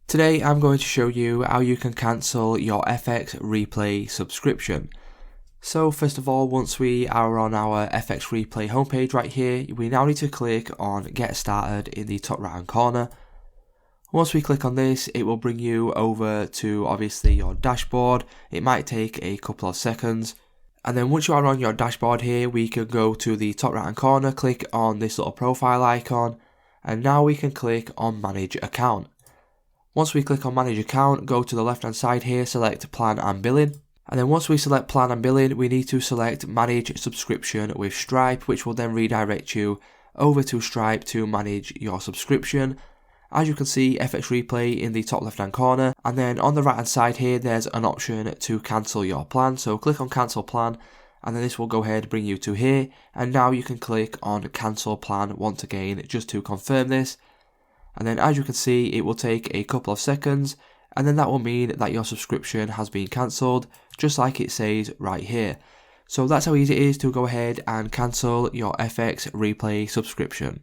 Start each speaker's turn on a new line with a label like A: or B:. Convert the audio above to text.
A: Today I'm going to show you how you can cancel your FX Replay subscription. So first of all, once we are on our FX Replay homepage right here, we now need to click on Get Started in the top right hand corner. Once we click on this, it will bring you over to obviously your dashboard. It might take a couple of seconds. And then once you are on your dashboard here, we can go to the top right hand corner, click on this little profile icon, and now we can click on Manage Account. Once we click on Manage Account, go to the left hand side here, select Plan and Billing. And then once we select Plan and Billing, we need to select Manage Subscription with Stripe, which will then redirect you over to Stripe to manage your subscription. As you can see, FX Replay in the top left hand corner, and then on the right hand side here there's an option to cancel your plan. So click on Cancel Plan, and then this will go ahead and bring you to here, and now you can click on Cancel Plan once again just to confirm this. And then as you can see, it will take a couple of seconds, and then that will mean that your subscription has been cancelled, just like it says right here. So that's how easy it is to go ahead and cancel your FX Replay subscription.